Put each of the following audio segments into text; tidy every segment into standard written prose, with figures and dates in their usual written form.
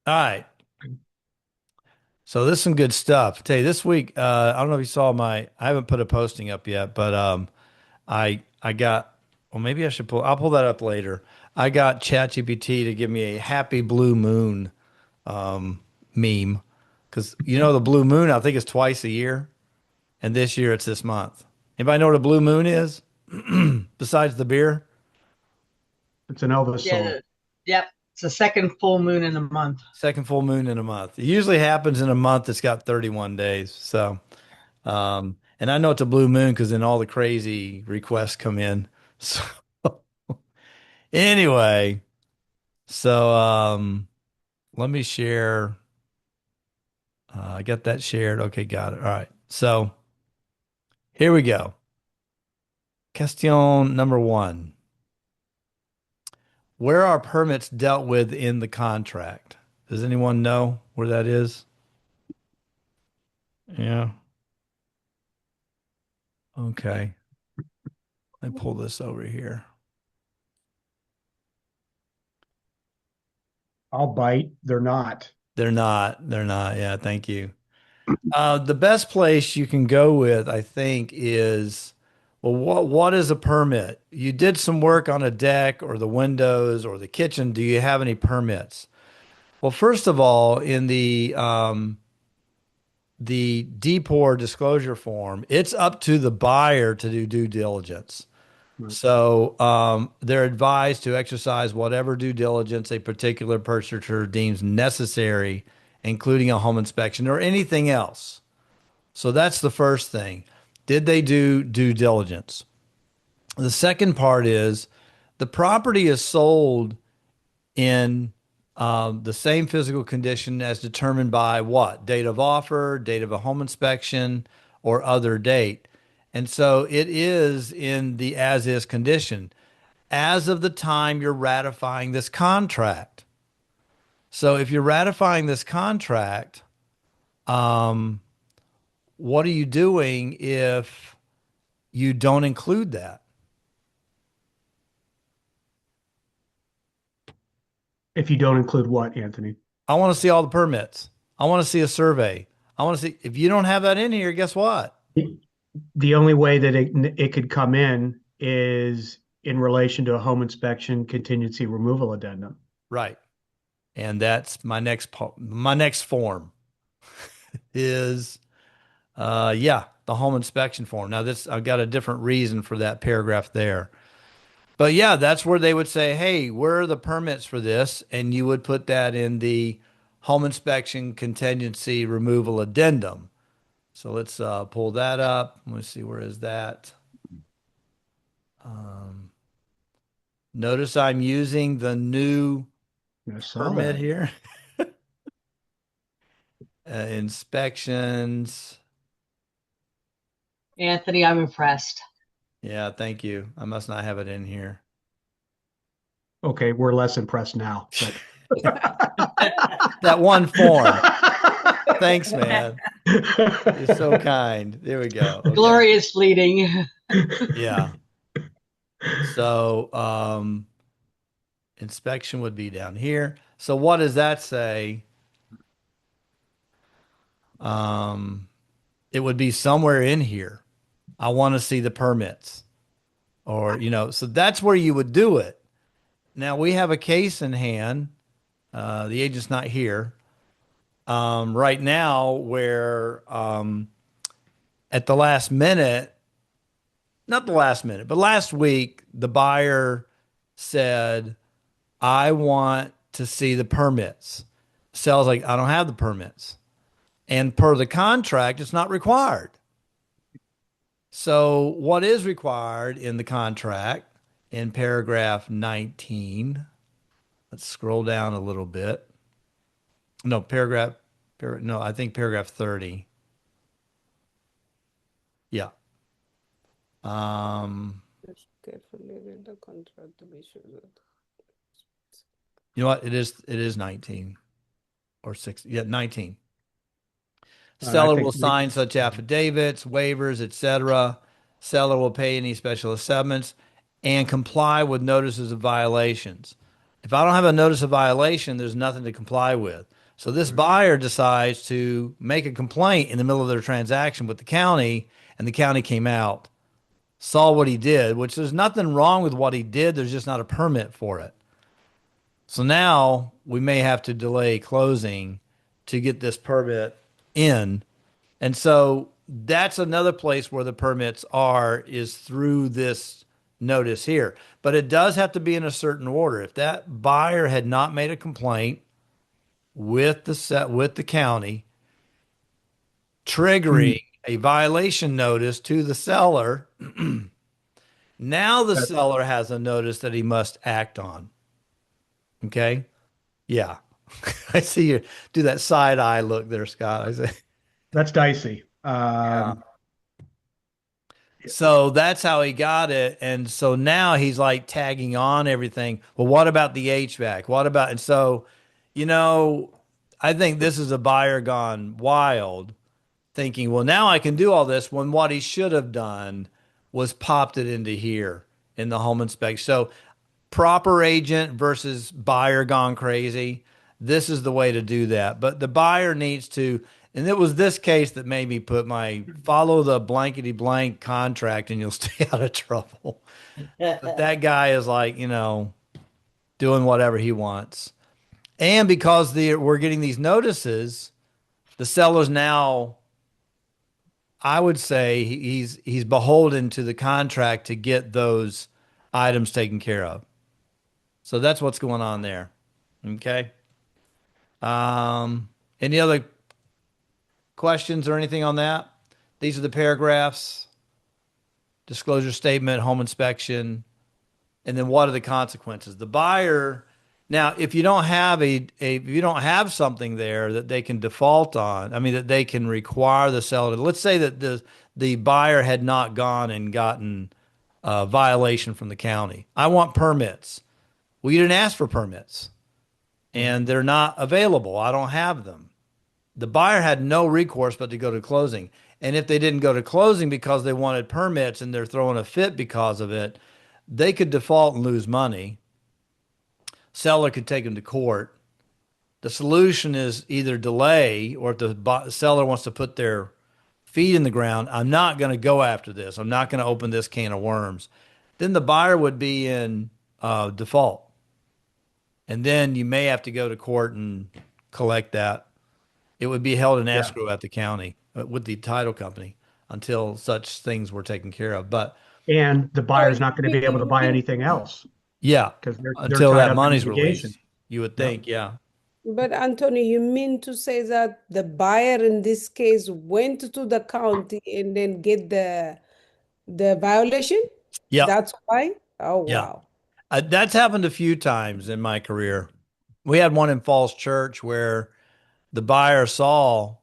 All right. So this is some good stuff. I tell you, this week, I don't know if you saw I haven't put a posting up yet, but I got, well, maybe I'll pull that up later. I got ChatGPT to give me a happy blue moon meme because the blue moon, I think it's twice a year, and this year it's this month. Anybody know what a blue moon is besides the beer? It's an Elvis Yeah, song. yep. It's the second full moon in a month. Second full moon in a month. It usually happens in a month that's got 31 days. So. And I know it's a blue moon because then all the crazy requests come in. So anyway, so let me share. I got that shared. Okay, got it. All right. So here we go. Question number one. Where are permits dealt with in the contract? Does anyone know where that is? Yeah. Okay. Let me pull this over here. I'll bite. They're not. They're not. They're not. Yeah, thank you. The best place you can go with, I think, is well, what is a permit? You did some work on a deck or the windows or the kitchen. Do you have any permits? Well, first of all, in the DPOR disclosure form, it's up to the buyer to do due diligence. Right. So they're advised to exercise whatever due diligence a particular purchaser deems necessary, including a home inspection or anything else. So that's the first thing. Did they do due diligence? The second part is the property is sold in the same physical condition as determined by what? Date of offer, date of a home inspection, or other date. And so it is in the as is condition as of the time you're ratifying this contract. So if you're ratifying this contract, um, what are you doing if you don't include that? If you don't include what, Anthony? I want to see all the permits. I want to see a survey. I want to see if you don't have that in here, guess what? The only way that it could come in is in relation to a home inspection contingency removal addendum. Right. And that's my next form is yeah, the home inspection form. Now this I've got a different reason for that paragraph there. But yeah, that's where they would say, "Hey, where are the permits for this?" And you would put that in the home inspection contingency removal addendum. So let's pull that up. Let's see, where is that? Um, Notice I'm using the new I saw permit that. here. Inspections. Anthony, I'm impressed. Yeah, thank you. I must not have it in here. Okay, we're less impressed now, but That one form. Thanks, man. You're so kind. There we go. Okay. Glorious fleeting. Yeah. So, inspection would be down here. So what does that say? Um, it would be somewhere in here. I want to see the permits or, so that's where you would do it. Now we have a case in hand. The agent's not here right now where at the last minute, not the last minute, but last week, the buyer said, I want to see the permits. Sells like, I don't have the permits. And per the contract, it's not required. So, what is required in the contract in paragraph 19? Let's scroll down a little bit. No, no, I think paragraph 30. Yeah. Um, Just carefully read the contract to be sure that. you know what? It is 19 or 6. Yeah, 19. I Seller will think sign such affidavits, waivers, etc. Seller will pay any special assessments and comply with notices of violations. If I don't have a notice of violation, there's nothing to comply with. So this buyer decides to make a complaint in the middle of their transaction with the county, and the county came out, saw what he did, which there's nothing wrong with what he did. There's just not a permit for it. So now we may have to delay closing to get this permit in. And so that's another place where the permits are is through this notice here. But it does have to be in a certain order. If that buyer had not made a complaint with the county, Hmm. triggering a violation notice to the seller, now the That- seller has a notice that he must act on. Okay? Yeah. I see you do that side eye look there, Scott. I say, that's dicey. yeah. So that's how he got it. And so now he's like tagging on everything. Well, what about the HVAC? What about, and so, you know, I think this is a buyer gone wild thinking, well, now I can do all this when what he should have done was popped it into here in the home inspection. So proper agent versus buyer gone crazy. This is the way to do that. But the buyer needs to, and it was this case that made me put my follow the blankety blank contract and you'll stay out of trouble. But that guy is like, doing whatever he wants. And because we're getting these notices, the seller's now, I would say he's beholden to the contract to get those items taken care of. So that's what's going on there. Okay. Any other questions or anything on that? These are the paragraphs, disclosure statement, home inspection, and then what are the consequences? The buyer, now, if you don't have if you don't have something there that they can default on, I mean that they can require the seller. Let's say that the buyer had not gone and gotten a violation from the county. I want permits. Well, you didn't ask for permits, and they're not available. I don't have them. The buyer had no recourse but to go to closing. And if they didn't go to closing because they wanted permits and they're throwing a fit because of it, they could default and lose money. Seller could take them to court. The solution is either delay, or if the seller wants to put their feet in the ground, I'm not going to go after this. I'm not going to open this can of worms. Then the buyer would be in default. And then you may have to go to court and collect that. It would be held in Yeah. escrow at the county with the title company until such things were taken care of. But And the So buyer's not going to be able to buy anything else yeah, because they're until tied that up in money's litigation. released, you would Yep. think, yeah. but Anthony, you mean to say that the buyer in this case went to the county and then get the violation? Yep. That's why? Oh, Yeah. wow. That's happened a few times in my career. We had one in Falls Church where the buyer saw,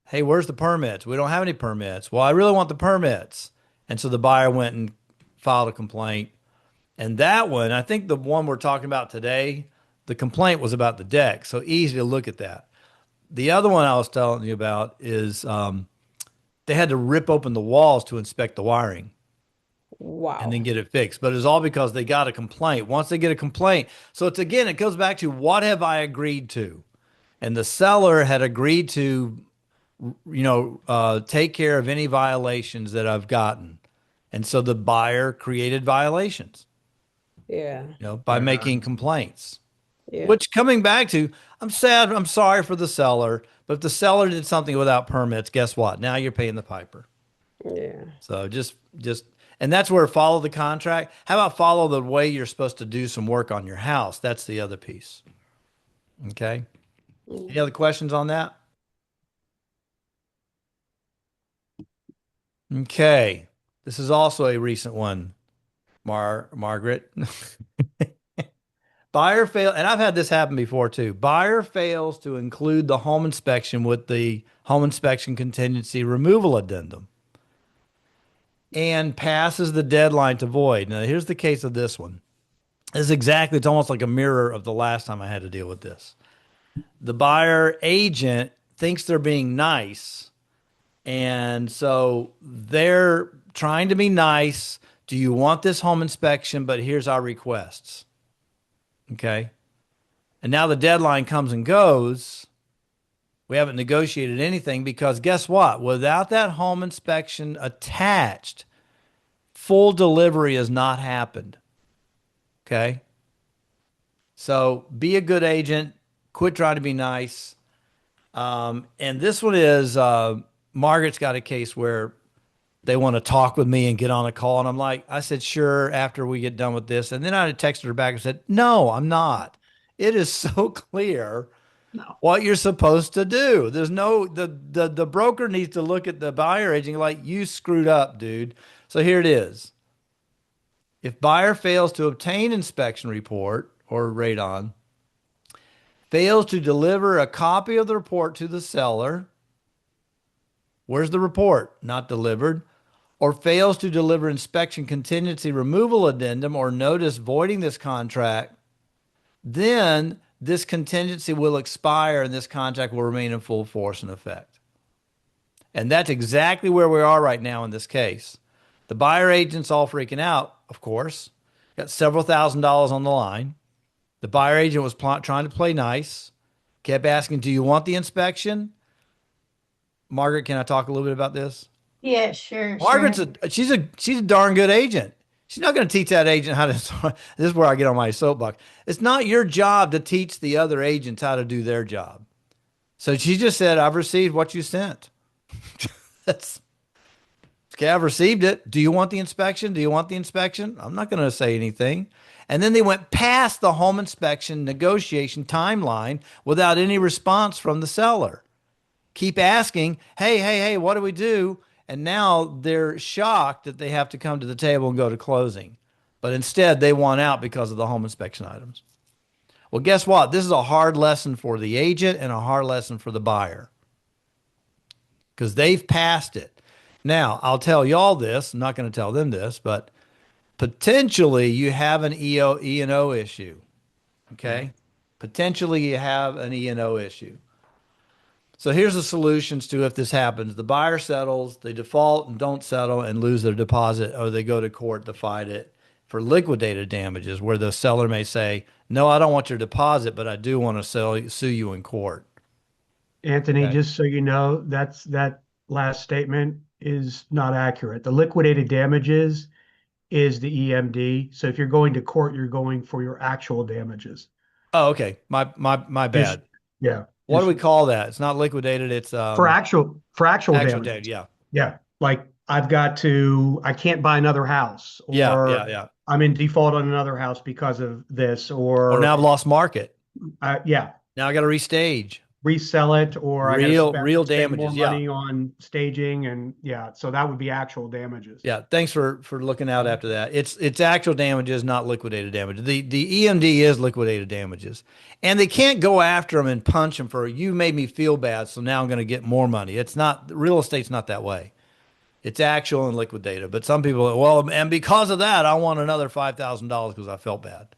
hey, where's the permits? We don't have any permits. Well, I really want the permits. And so the buyer went and filed a complaint. And that one, I think the one we're talking about today, the complaint was about the deck. So easy to look at that. The other one I was telling you about is they had to rip open the walls to inspect the wiring and then Wow. get it fixed. But it's all because they got a complaint. Once they get a complaint, so it's again, it goes back to what have I agreed to? And the seller had agreed to, take care of any violations that I've gotten. And so the buyer created violations, Yeah. by making complaints. Yeah. Which coming back to, I'm sad, I'm sorry for the seller, but if the seller did something without permits, guess what? Now you're paying the piper. Yeah. So and that's where follow the contract. How about follow the way you're supposed to do some work on your house? That's the other piece. Okay. Any other questions on that? Okay. This is also a recent one, Margaret. Buyer fail, and I've had this happen before too. Buyer fails to include the home inspection with the home inspection contingency removal addendum and passes the deadline to void. Now, here's the case of this one. This is exactly, it's almost like a mirror of the last time I had to deal with this. The buyer agent thinks they're being nice, and so they're trying to be nice. Do you want this home inspection? But here's our requests. Okay. And now the deadline comes and goes. We haven't negotiated anything because guess what? Without that home inspection attached, full delivery has not happened. Okay. So be a good agent. Quit trying to be nice. And this one is Margaret's got a case where they want to talk with me and get on a call. And I said, sure, after we get done with this. And then I texted her back and said, no, I'm not. It is so clear No. what you're supposed to do. There's no, the broker needs to look at the buyer agent like, you screwed up, dude. So here it is. If buyer fails to obtain inspection report or radon, fails to deliver a copy of the report to the seller, where's the report? Not delivered. Or fails to deliver inspection contingency removal addendum or notice voiding this contract, then this contingency will expire and this contract will remain in full force and effect. And that's exactly where we are right now in this case. The buyer agent's all freaking out, of course, got several $1,000s on the line. The buyer agent was trying to play nice, kept asking, do you want the inspection? Margaret, can I talk a little bit about this? Yeah, sure, Margaret's sure. she's a darn good agent. She's not going to teach that agent how to. This is where I get on my soapbox. It's not your job to teach the other agents how to do their job. So she just said, "I've received what you sent." That's okay. I've received it. Do you want the inspection? Do you want the inspection? I'm not going to say anything. And then they went past the home inspection negotiation timeline without any response from the seller. Keep asking, hey, what do we do? And now they're shocked that they have to come to the table and go to closing. But instead, they want out because of the home inspection items. Well, guess what? This is a hard lesson for the agent and a hard lesson for the buyer because they've passed it. Now, I'll tell y'all this. I'm not going to tell them this, but potentially you have an E&O issue. Okay? Potentially you have an E&O issue. So here's the solutions to if this happens. The buyer settles, they default and don't settle and lose their deposit, or they go to court to fight it for liquidated damages, where the seller may say, no, I don't want your deposit, but I do want to sue you in court. Anthony, Okay. just so you know, that last statement is not accurate. The liquidated damages is the EMD. So if you're going to court, you're going for your actual damages. Oh, okay. My Just, bad. yeah. What do we Just call that? It's not liquidated. It's for actual actual damages. damage. Yeah. Yeah. Like I can't buy another house, or Yeah. I'm in default on another house because of this, Or now I've lost market. yeah, Now I got to restage. resell it, or I got to Real spend more damages. Yeah. money on staging, and yeah, so that would be actual damages. Yeah, thanks for looking out after that. It's actual damages, not liquidated damages. The EMD is liquidated damages, and they can't go after them and punch them for you made me feel bad, so now I'm going to get more money. It's not real estate's not that way. It's actual and liquidated. But some people, well, and because of that, I want another $5,000 because I felt bad.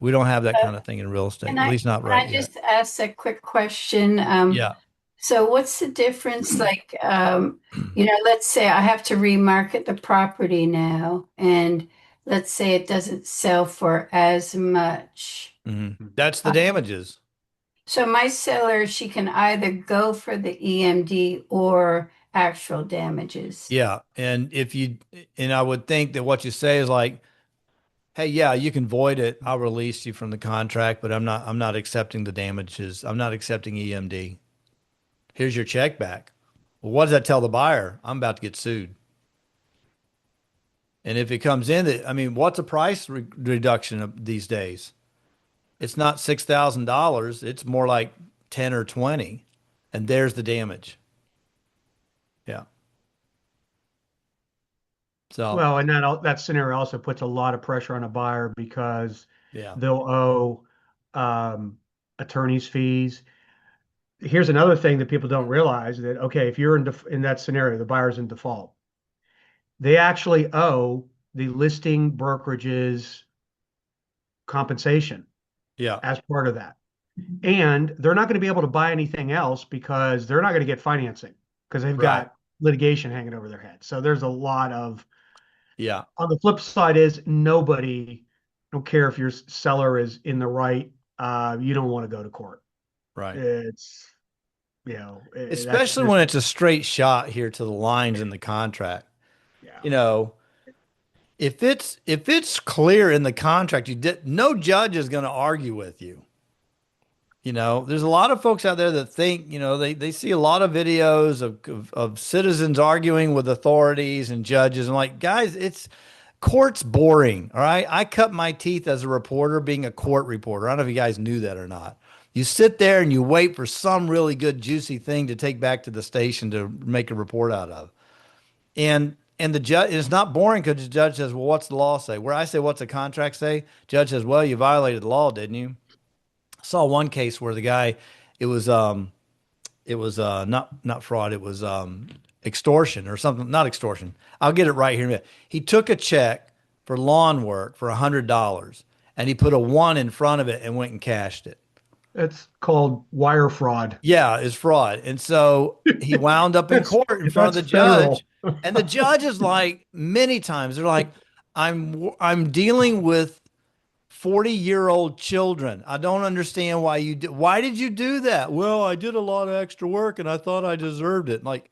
We don't have that kind of thing in real estate, Can at I, least not can right I yet. just ask a quick question? Yeah. So what's the difference? Like, let's say I have to remarket the property now, and let's say it doesn't sell for as much. That's the damages. So my seller, she can either go for the EMD or actual damages. Yeah, and I would think that what you say is like, hey, yeah, you can void it. I'll release you from the contract, but I'm not accepting the damages. I'm not accepting EMD. Here's your check back. Well, what does that tell the buyer? I'm about to get sued. And if it comes in that, I mean, what's a price reduction of these days? It's not $6,000. It's more like 10 or 20. And there's the damage. Yeah. So, Well, and that scenario also puts a lot of pressure on a buyer because yeah. they'll owe attorney's fees. Here's another thing that people don't realize, that okay, if you're in that scenario, the buyer's in default, they actually owe the listing brokerage's compensation Yeah. as part of that. And they're not going to be able to buy anything else because they're not going to get financing because they've Right. got litigation hanging over their head. So there's a lot of, Yeah. on the flip side is nobody, don't care if your seller is in the right you don't want to go to court. Right. It's, that's Especially just, when it's a straight shot here to the lines in the contract. yeah. You know, if it's clear in the contract, no judge is going to argue with you. There's a lot of folks out there that think, they see a lot of videos of citizens arguing with authorities and judges. And like, guys, court's boring. All right. I cut my teeth as a reporter being a court reporter. I don't know if you guys knew that or not. You sit there and you wait for some really good, juicy thing to take back to the station to make a report out of. And the judge, it's not boring because the judge says, well, what's the law say? Where I say, what's the contract say? Judge says, well, you violated the law, didn't you? I saw one case where the guy, it was not fraud, it was extortion or something, not extortion. I'll get it right here in a minute. He took a check for lawn work for $100 and he put a one in front of it and went and cashed it. It's called wire fraud. Yeah, it's fraud. And so he wound up in court in front of the That's federal. judge. And the judge is like, many times, they're like, I'm dealing with 40-year-old children. I don't understand why did you do that? Well, I did a lot of extra work and I thought I deserved it. Like,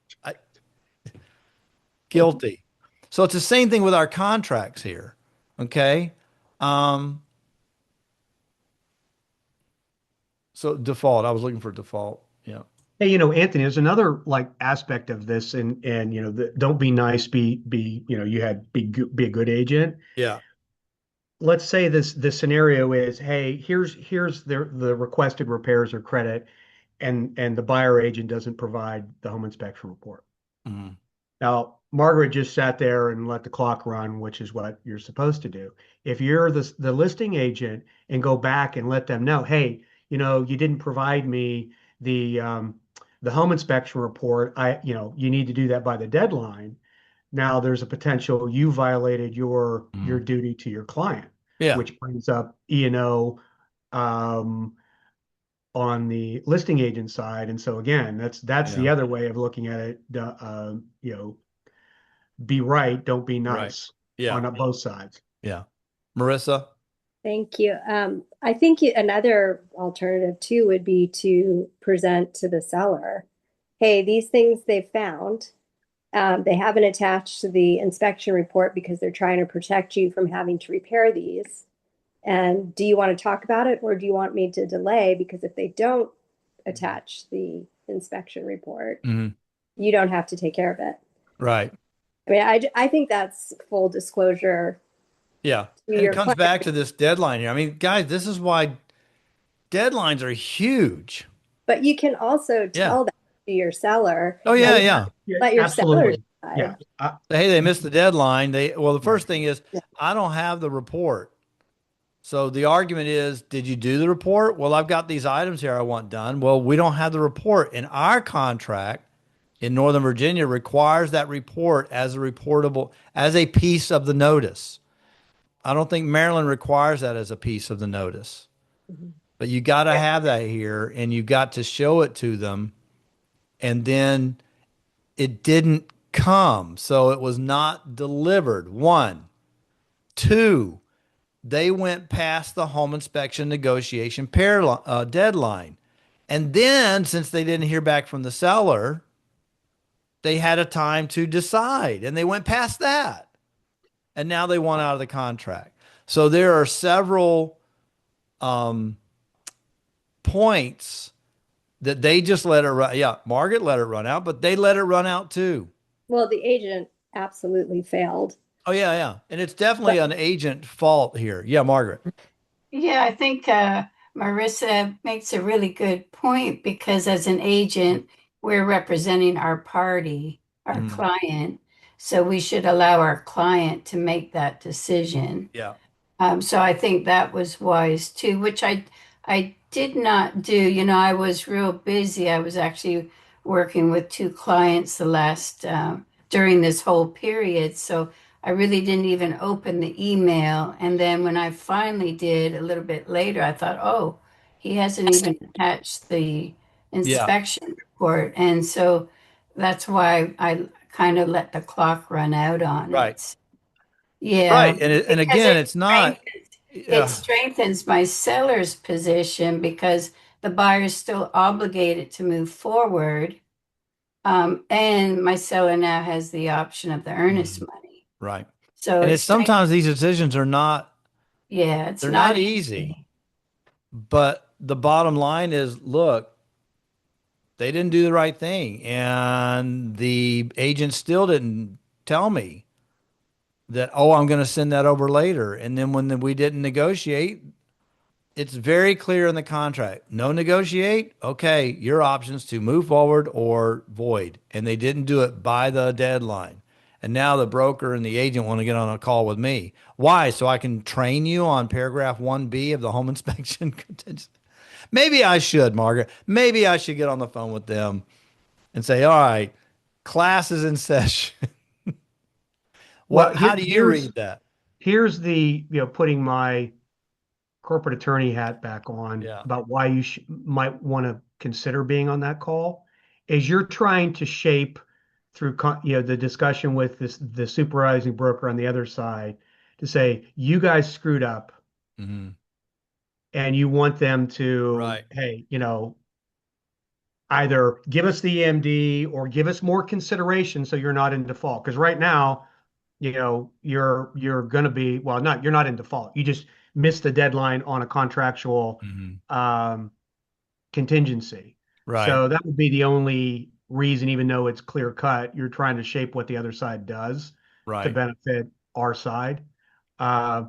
guilty. So it's the same thing with our contracts here. Okay. Um, so default, I was looking for default. Yeah. Hey, Anthony, there's another like aspect of this, and don't be nice, be a good agent. Yeah. Let's say this scenario is, hey, here's the requested repairs or credit, and the buyer agent doesn't provide the home inspection report. Mhm. Now, Margaret just sat there and let the clock run, which is what you're supposed to do. If you're the listing agent and go back and let them know, hey, you didn't provide me the home inspection report. You need to do that by the deadline. Now there's a potential you violated your Mhm. duty to your client, Yeah. which brings up E&O on the listing agent side. And so again, that's the Yeah. other way of looking at it. Be right, don't be Right. nice Yeah. on both sides. Yeah. Marissa? Thank you. I think another alternative too would be to present to the seller, hey, these things they've found, they haven't attached to the inspection report because they're trying to protect you from having to repair these. And do you want to talk about it or do you want me to delay? Because if they don't attach the inspection report, Mhm. you don't have to take care of it. Right. I mean, I think that's full disclosure Yeah. to And it your comes client. back to this deadline here. I mean, guys, this is why deadlines are huge. But you can also Yeah. tell that to your seller Oh, and yeah, Yeah, yeah. let your seller absolutely. Yeah. decide. Hey, they missed the deadline. Well, the first thing is, Yeah. I don't have the report. So the argument is, did you do the report? Well, I've got these items here I want done. Well, we don't have the report. And our contract in Northern Virginia requires that report as a piece of the notice. I don't think Maryland requires that as a piece of the notice. Mhm. But you got to have that here and you got to show it to them. And then it didn't come. So it was not delivered. One. Two, they went past the home inspection negotiation deadline. And then, since they didn't hear back from the seller, they had a time to decide and they went past that. And now they want out of the contract. So there are several um, points that they just let it run. Yeah, Margaret let it run out, but they let it run out too. Well, the agent absolutely failed. Oh, yeah, yeah. And it's definitely an agent fault here. Yeah, Margaret. Yeah, I think Marissa makes a really good point because as an agent, we're representing our party, our Mm, client. So we should allow our client to make that decision. yeah. So I think that was wise too, which I did not do. I was real busy. I was actually working with two clients the last during this whole period, so I really didn't even open the email. And then when I finally did a little bit later, I thought, oh, he hasn't even attached the Yeah. inspection report, and so that's why I kind of let the clock run out on Right. it. Yeah, Right. And because again, it's not. It Yeah. strengthens my seller's position because the buyer is still obligated to move forward. And my seller now has the option of the earnest Mhm. money. Right. So And it's it's sometimes strength. these decisions are not, Yeah, it's they're not not easy, easy. but the bottom line is, look, they didn't do the right thing. And the agent still didn't tell me that, oh, I'm going to send that over later. And then when we didn't negotiate, it's very clear in the contract. No negotiate. Okay, your options to move forward or void. And they didn't do it by the deadline. And now the broker and the agent want to get on a call with me. Why? So I can train you on paragraph 1B of the home inspection contingency. Maybe I should, Margaret. Maybe I should get on the phone with them and say, all right, class is in session. Well, How do you read that? here's the, putting my corporate attorney hat back on Yeah. about why you might want to consider being on that call is you're trying to shape through the discussion with the supervising broker on the other side to say you guys screwed up Hmm. and you want them to, Right. hey, either give us the EMD or give us more consideration so you're not in default. Because right now, you're going to be, well, not you're not in default. You just missed the deadline on a contractual Hmm. um, contingency. Right. So that would be the only reason, even though it's clear cut, you're trying to shape what the other side does to Right. benefit our side. Uh,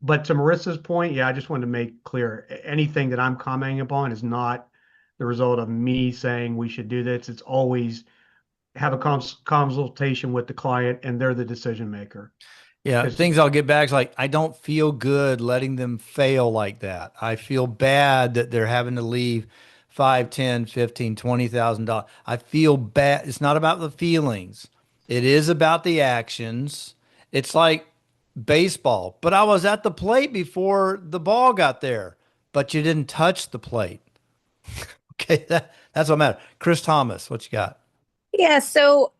but to Marissa's point, yeah, I just wanted to make clear anything that I'm commenting upon is not the result of me saying we should do this. It's always have a consultation with the client and they're the decision maker. Yeah, Because things I'll get back is like I don't feel good letting them fail like that. I feel bad that they're having to leave 5, 10, 15, $20,000. I feel bad. It's not about the feelings. It is about the actions. It's like baseball, but I was at the plate before the ball got there, but you didn't touch the plate. Okay, that's what matters. Chris Thomas, what you got? Yeah, so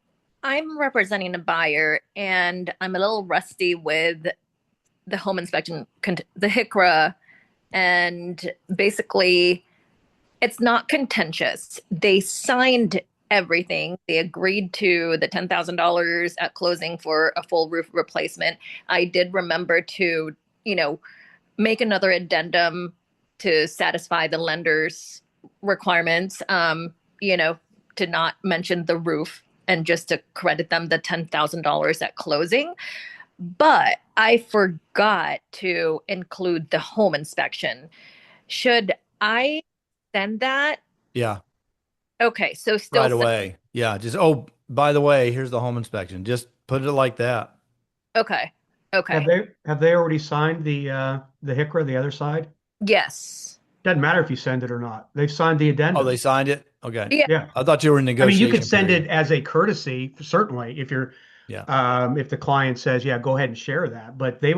I'm representing a buyer and I'm a little rusty with the home inspection, the HICRA, and basically it's not contentious. They signed everything. They agreed to the $10,000 at closing for a full roof replacement. I did remember to, you know, make another addendum to satisfy the lender's requirements, you know, to not mention the roof and just to credit them the $10,000 at closing. But I forgot to include the home inspection. Should I send that? Yeah, Okay, so still right send. away. Yeah, just, oh, by the way, here's the home inspection. Just put it like that. Okay. have Okay. they already signed the HICRA, the other side? Yes. Doesn't matter if you send it or not. They've signed the Oh, they addendum. signed it? Okay. Yeah. Yeah. I thought you were in I mean, you could negotiation send it period. as a courtesy, certainly, Yeah. if the client says, yeah, go ahead and share that. But the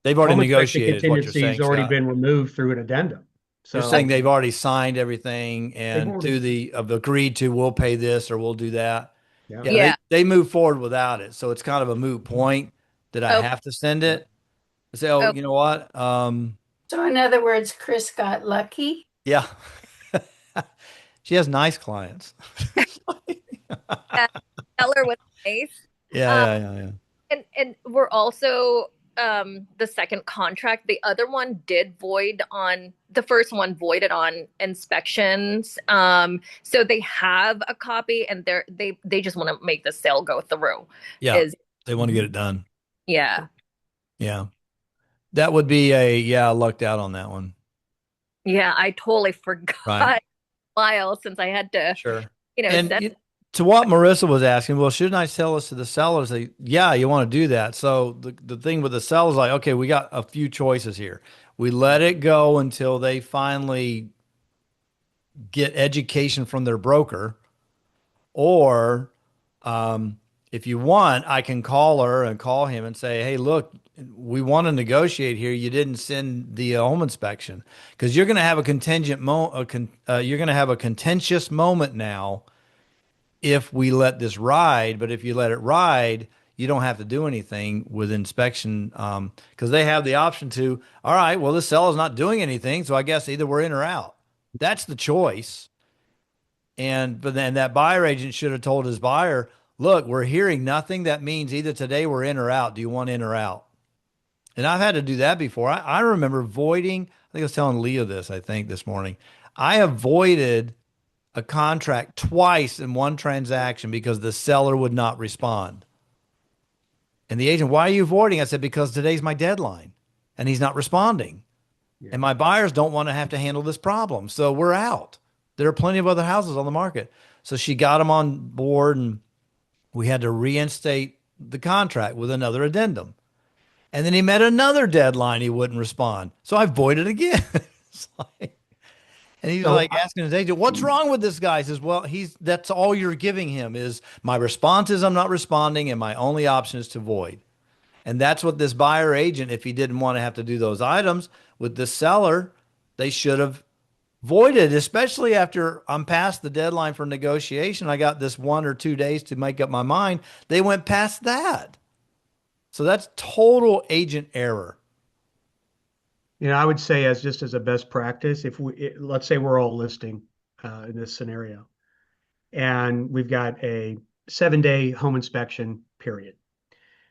They've already home inspection negotiated what you're contingency has saying, already Scott. been removed through an addendum. You're saying So they've already signed everything they've and already, to the have agreed to we'll pay this or we'll do that. yeah, Yeah, Yeah. they move forward without it. So it's kind of a moot point that I Okay. have to send yeah. it. I say, oh, Okay. you know what? So in other words, Chris got lucky. Yeah. She has nice clients. Yeah. Seller was nice. Yeah, Um, yeah, yeah, yeah. and we're also the second contract. The other one did void on the first one voided on inspections. So they have a copy and they just want to make the sale go through. Yeah. Is They want to get it done. yeah. Yeah. That would be I lucked out on that one. Yeah, I totally forgot Right. a while since I had to, Sure. you know, And send. to what Marissa was asking, well, shouldn't I sell this to the sellers? Yeah, you want to do that. So the thing with the sellers, like, okay, we got a few choices here. We let it go until they finally get education from their broker, or if you want, I can call her and call him and say, hey, look, we want to negotiate here. You didn't send the home inspection because you're going to have a you're going to have a contentious moment now if we let this ride. But if you let it ride, you don't have to do anything with inspection because they have the option to, all right, well, this seller's not doing anything, so I guess either we're in or out. That's the choice. But then that buyer agent should have told his buyer, look, we're hearing nothing. That means either today we're in or out. Do you want in or out? And I've had to do that before. I remember voiding, I think I was telling Leah this, I think this morning. I avoided a contract twice in one transaction because the seller would not respond. And the agent, why are you avoiding? I said, because today's my deadline and he's not responding. Yeah. And my buyers don't want to have to handle this problem. So we're out. There are plenty of other houses on the market. So she got them on board and we had to reinstate the contract with another addendum. And then he met another deadline. He wouldn't respond. So I voided again. It's like, and he was So like asking his agent, what's wrong with this guy? He says, well, that's all you're giving him is my response is I'm not responding and my only option is to void. And that's what this buyer agent, if he didn't want to have to do those items with the seller, they should have voided, especially after I'm past the deadline for negotiation. I got this 1 or 2 days to make up my mind. They went past that. So that's total agent error. I would say as a best practice, let's say we're all listing in this scenario, and we've got a 7-day home inspection period.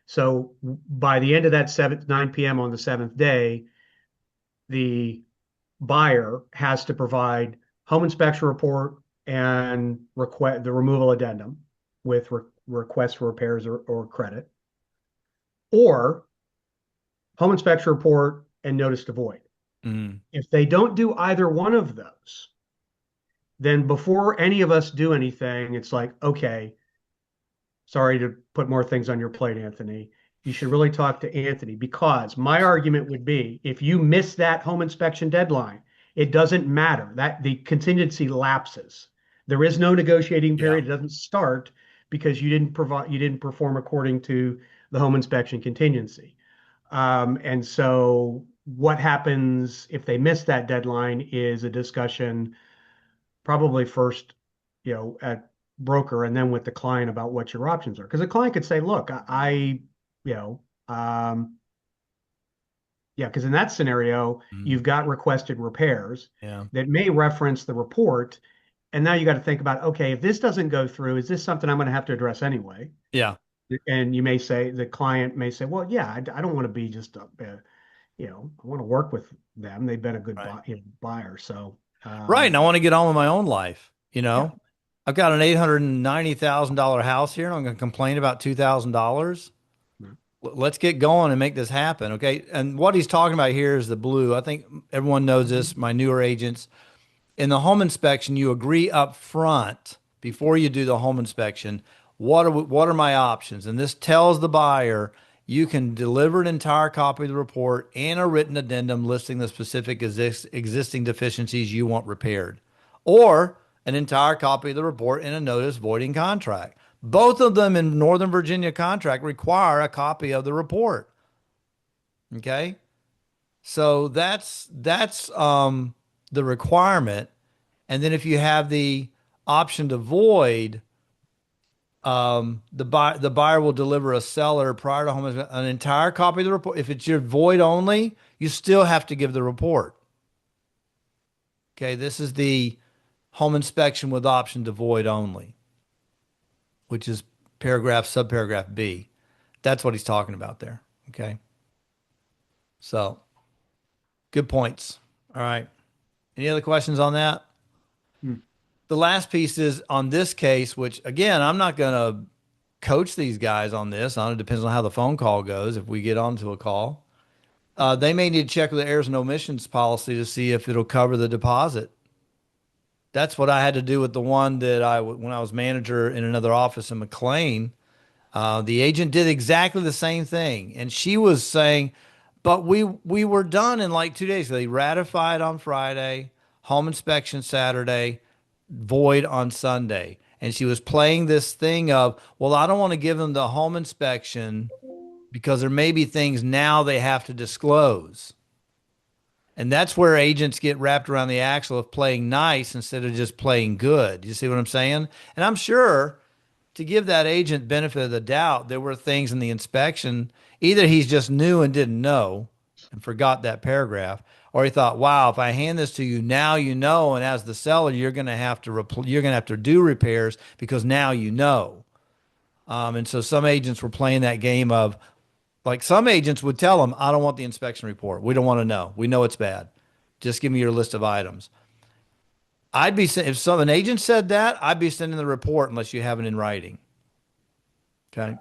So by the end of that 9 p.m. on the 7th day, the buyer has to provide home inspection report and request the removal addendum with requests for repairs or credit, or home inspection report and notice to void. If they don't do either one of those, then before any of us do anything, it's like, okay, sorry to put more things on your plate, Anthony. You should really talk to Anthony, because my argument would be if you miss that home inspection deadline, it doesn't matter that the contingency lapses. There is no negotiating period. Yeah. It doesn't start because you didn't perform according to the home inspection contingency. And so what happens if they miss that deadline is a discussion probably first, at broker and then with the client about what your options are. Because the client could say, look, because in that scenario, you've got requested repairs that may reference the report. And now you got to think about, okay, if this doesn't go through, is this something I'm going to have to address anyway? Yeah. And the client may say, well, yeah, I don't want to be just I want to work with them. They've been a good buyer. So, Right. And I want to get on with my own life. Yeah. I've got an $890,000 house here and I'm going to complain about $2,000. Let's get going and make this happen. Okay. And what he's talking about here is the blue. I think everyone knows this, my newer agents. In the home inspection, you agree up front before you do the home inspection. What are my options? And this tells the buyer you can deliver an entire copy of the report and a written addendum listing the specific existing deficiencies you want repaired, or an entire copy of the report and a notice voiding contract. Both of them in Northern Virginia contract require a copy of the report. Okay. So that's the requirement. And then if you have the option to void, the buyer will deliver a seller prior to home an entire copy of the report. If it's your void only, you still have to give the report. Okay, this is the home inspection with option to void only, which is subparagraph B. That's what he's talking about there. Okay. So good points. All right. Any other questions on that? The last piece is on this case, which again, I'm not going to coach these guys on this. It depends on how the phone call goes. If we get onto a call, they may need to check with the errors and omissions policy to see if it'll cover the deposit. That's what I had to do with the one that when I was manager in another office in McLean. The agent did exactly the same thing. And she was saying, but we were done in like 2 days. So they ratified on Friday, home inspection Saturday, void on Sunday. And she was playing this thing of, well, I don't want to give them the home inspection because there may be things now they have to disclose. And that's where agents get wrapped around the axle of playing nice instead of just playing good. You see what I'm saying? And I'm sure to give that agent benefit of the doubt, there were things in the inspection. Either he's just new and didn't know and forgot that paragraph, or he thought, "Wow, if I hand this to you now, you know, and as the seller, you're going to have to you're going to have to do repairs because now you know." And so some agents were playing that game of, like, some agents would tell them, "I don't want the inspection report. We don't want to know. We know it's bad. Just give me your list of items." If an agent said that, I'd be sending the report unless you have it in writing. Okay.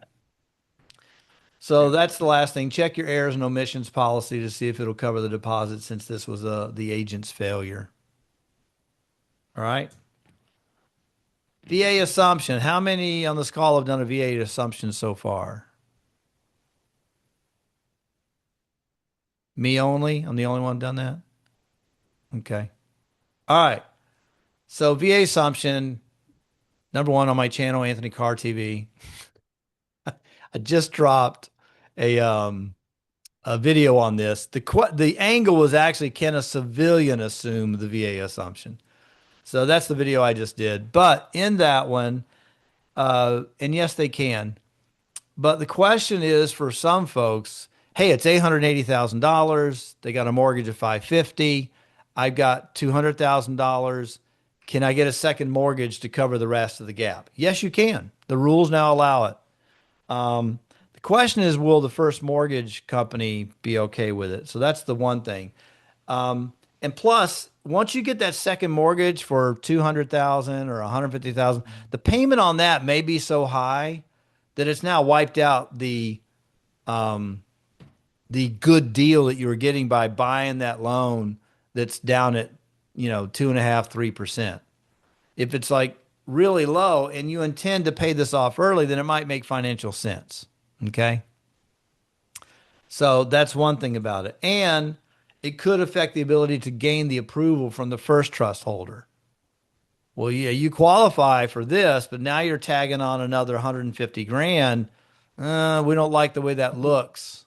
So that's the last thing. Check your errors and omissions policy to see if it'll cover the deposit, since this was the agent's failure. All right. VA assumption. How many on this call have done a VA assumption so far? Me only? I'm the only one done that? Okay. All right. So VA assumption, number one on my channel, Anthony Carr TV. I just dropped a video on this. The angle was actually, can a civilian assume the VA assumption? So that's the video I just did. But in that one, and yes, they can. But the question is for some folks, hey, it's $880,000. They got a mortgage of $550. I've got $200,000. Can I get a second mortgage to cover the rest of the gap? Yes, you can. The rules now allow it. The question is, will the first mortgage company be okay with it? So that's the one thing. And plus, once you get that second mortgage for $200,000 or $150,000, the payment on that may be so high that it's now wiped out the good deal that you were getting by buying that loan that's down at 2.5%, 3%. If it's like really low and you intend to pay this off early, then it might make financial sense. Okay. So that's one thing about it. And it could affect the ability to gain the approval from the first trust holder. Well, yeah, you qualify for this, but now you're tagging on another 150 grand. We don't like the way that looks,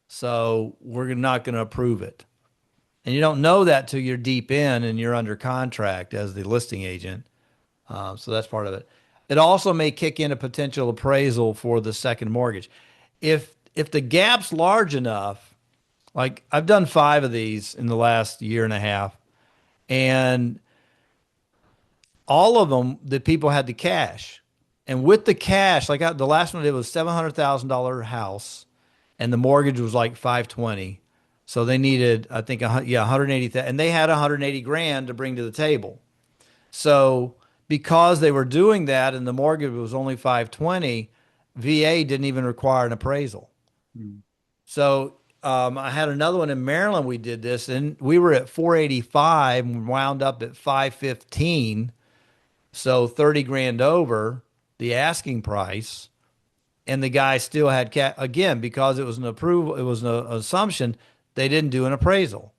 so we're not going to approve it. And you don't know that till you're deep in and you're under contract as the listing agent. So that's part of it. It also may kick in a potential appraisal for the second mortgage. If the gap's large enough, like I've done 5 of these in the last year and a half, and all of them, the people had the cash. And with the cash, like the last one I did was $700,000 house, and the mortgage was like 520. So they needed, I think, 180, and they had 180 grand to bring to the table. So because they were doing that and the mortgage was only 520, VA didn't even require an appraisal. So I had another one in Maryland. We did this, and we were at 485 and wound up at 515. So 30 grand over the asking price. And the guy still had again, because it was an approval, it was an assumption, they didn't do an appraisal.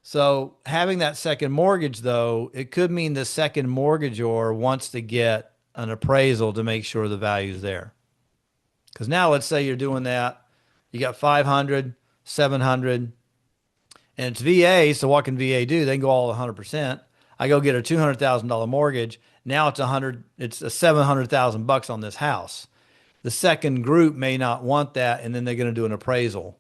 So having that second mortgage, though, it could mean the second mortgagor wants to get an appraisal to make sure the value's there. Because now let's say you're doing that, you got 500, 700, and it's VA. So what can VA do? They can go all 100%. I go get a $200,000 mortgage. Now it's it's a $700,000 on this house. The second group may not want that, and then they're going to do an appraisal.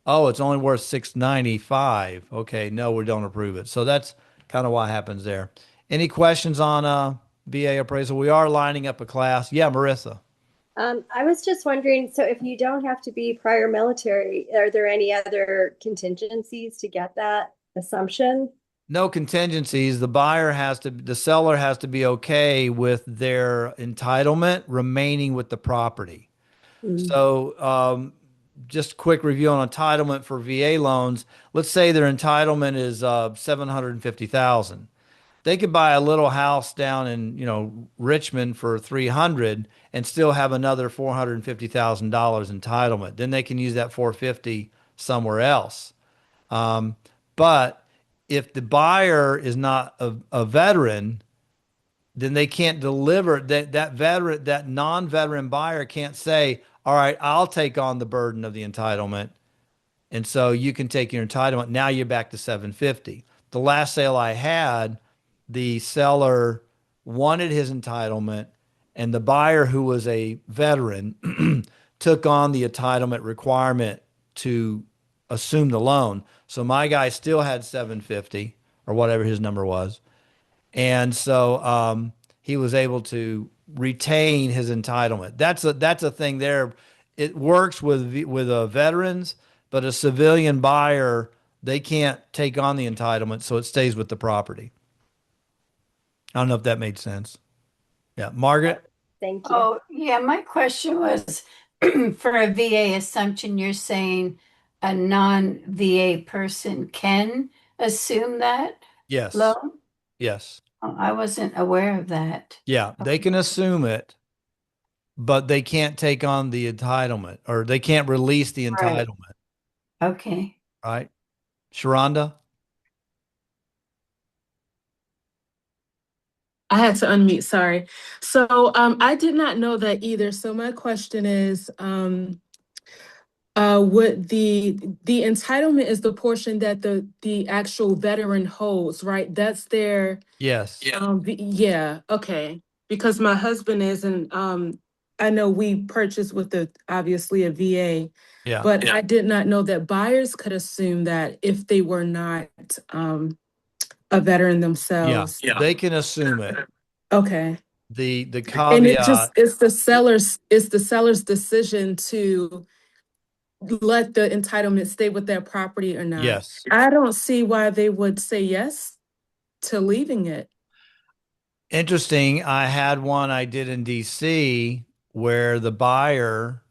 Oh, it's only worth 695. Okay, no, we don't approve it. So that's kind of what happens there. Any questions on VA appraisal? We are lining up a class. Yeah, Marissa. I was just wondering, so if you don't have to be prior military, are there any other contingencies to get that assumption? No contingencies. The seller has to be okay with their entitlement remaining with the property. So, just a quick review on entitlement for VA loans. Let's say their entitlement is $750,000. They could buy a little house down in Richmond for $300 and still have another $450,000 entitlement. Then they can use that $450 somewhere else. But if the buyer is not a veteran, then they can't deliver that non-veteran buyer can't say, all right, I'll take on the burden of the entitlement. And so you can take your entitlement. Now you're back to 750. The last sale I had, the seller wanted his entitlement and the buyer, who was a veteran, took on the entitlement requirement to assume the loan. So my guy still had 750 or whatever his number was. And so he was able to retain his entitlement. That's a thing there. It works with veterans, but a civilian buyer, they can't take on the entitlement, so it stays with the property. I don't know if that made sense. Yeah, Margaret. Thank you. Oh, yeah, my question was for a VA assumption, you're saying a non-VA person can assume that Yes. loan? Yes. Oh, I wasn't aware of that. Yeah, they can assume it, but they can't take on the entitlement, or they can't release the Right. entitlement, Okay. right? Sharonda? I had to unmute, sorry. So I did not know that either. So my question is, would the entitlement is the portion that the actual veteran holds, right? That's their Yes. yeah, okay. Because my husband is, and I know we purchased with obviously a VA, Yeah. but I did not know that buyers could assume that if they were not a veteran themselves. Yeah. They can assume it. Okay. The And it caveat, just it's the seller's decision to let the entitlement stay with their property or not. yes. I don't see why they would say yes to leaving it. Interesting. I had one I did in DC where the buyer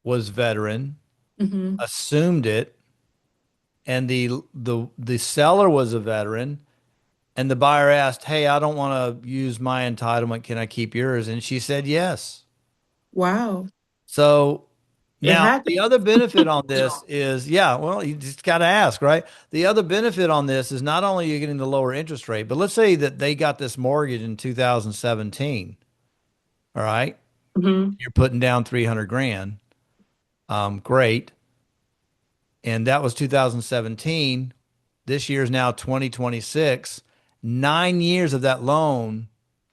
was veteran, Hmm. assumed it, and the seller was a veteran, and the buyer asked, "Hey, I don't want to use my entitlement. Can I keep yours?" And she said yes. Wow. So It now happened. the other benefit on this is, yeah, well, you just got to ask, right? The other benefit on this is not only you're getting the lower interest rate, but let's say that they got this mortgage in 2017. All right. Hmm. You're putting down 300 grand. Great. And that was 2017. This year is now 2026. 9 years of that loan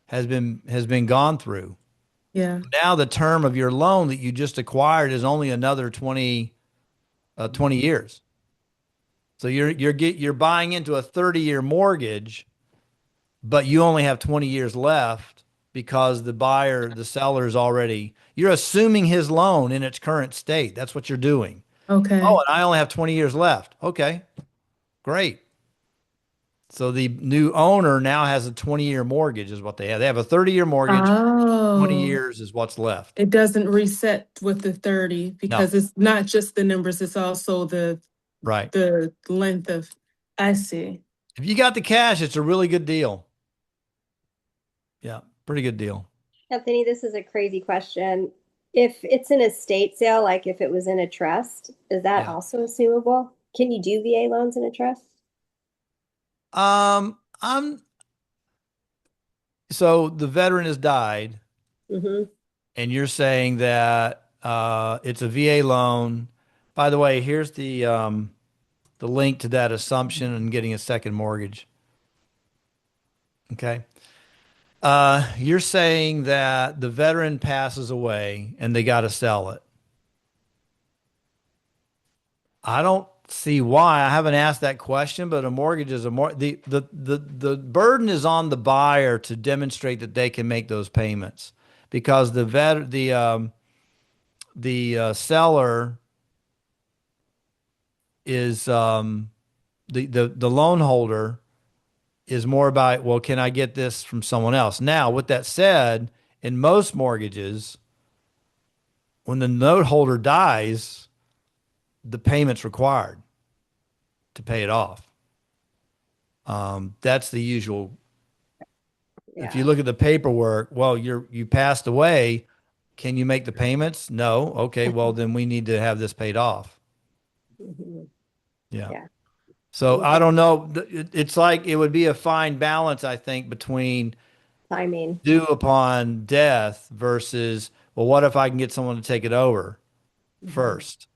has been gone through. Yeah. Now the term of your loan that you just acquired is only another 20 years. So you're buying into a 30-year mortgage, but you only have 20 years left because the seller is already, you're assuming his loan in its current state. That's what you're doing. Oh, Okay. and I only have 20 years left. Okay, great. So the new owner now has a 20-year mortgage is what they have. They have a 30-year mortgage. 20 Oh, years is what's left. it doesn't reset with the 30 No, because it's not just the numbers, it's also right. the length of, I see. If you got the cash, it's a really good deal. Yeah, pretty good deal. Anthony, this is a crazy question. If it's an estate sale, like if it was in a trust, is that Yeah. also assumable? Can you do VA loans in a trust? I'm so the veteran has died, Mm-hmm. and you're saying that it's a VA loan. By the way, here's the link to that assumption and getting a second mortgage. Okay. You're saying that the veteran passes away and they got to sell it. I don't see why. I haven't asked that question, but a mortgage is a more the burden is on the buyer to demonstrate that they can make those payments because the seller is the loan holder is more about, well, can I get this from someone else? Now, with that said, in most mortgages, when the note holder dies, the payment's required to pay it off. That's the usual. If you Yeah. look at the paperwork, well, you passed away. Can you make the payments? No. Okay. Well, then we need to have this paid off. Mhm. Yeah. Yeah. So I Okay. don't know. It's like it would be a fine balance, I think, between Timing. due upon death versus, well, what if I can get someone to take it over Mhm. first?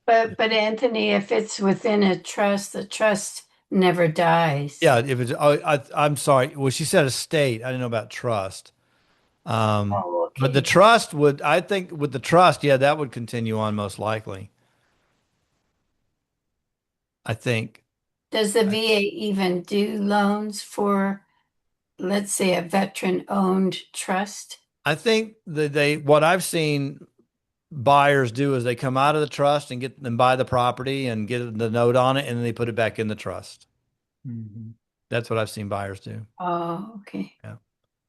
But Anthony, if it's within a trust, the trust never dies. Yeah. If it's, I'm sorry. Well, she said estate. I didn't know about trust. Um, Oh, But the trust would, I think with the trust, yeah, that would continue on most likely. I think. Does the VA even do loans for, let's say, a veteran-owned trust? I think that what I've seen buyers do is they come out of the trust and get and buy the property and get the note on it, and then they put it back in the trust. Mhm. That's what I've seen buyers do. Oh, okay. Yeah.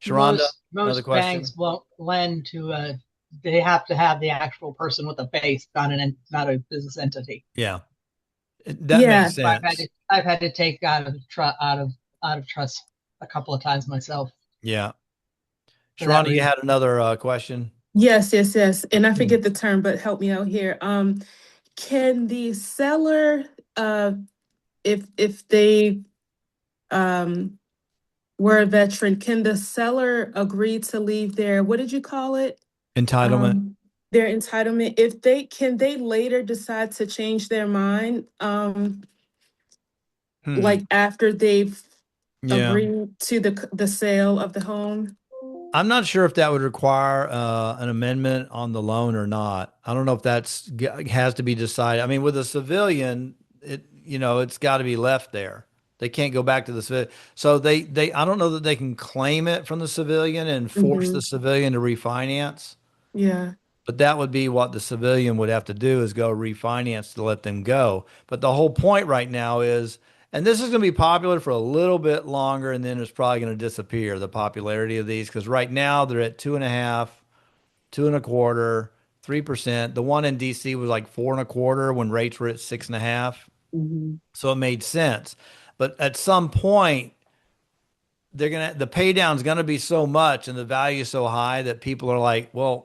Sharonda, another Most question. banks won't lend to a, they have to have the actual person with a base, not a business entity. Yeah. That Yeah. makes sense. I've had to take out of trust a couple of times myself Yeah. for that Sharonda, you reason. had another question. Yes, yes, yes. And I forget the term, but help me out here. Can the seller, if they were a veteran, can the seller agree to leave their, what did you call it? Entitlement. Their entitlement. If they can they later decide to change their mind, like after they've Yeah. agreed to the sale of the home? I'm not sure if that would require an amendment on the loan or not. I don't know if has to be decided. I mean, with a civilian, it's got to be left there. They can't go back to the civilian. So I don't know that they can claim it from the civilian and force the civilian to refinance. Yeah. But that would be what the civilian would have to do is go refinance to let them go. But the whole point right now is, and this is going to be popular for a little bit longer, and then it's probably going to disappear, the popularity of these, because right now they're at 2.5, 2.25, 3%. The one in DC was like 4.25 when rates were at 6.5. So it made sense. But at some point, the pay down is going to be so much and the value so high that people are like, well,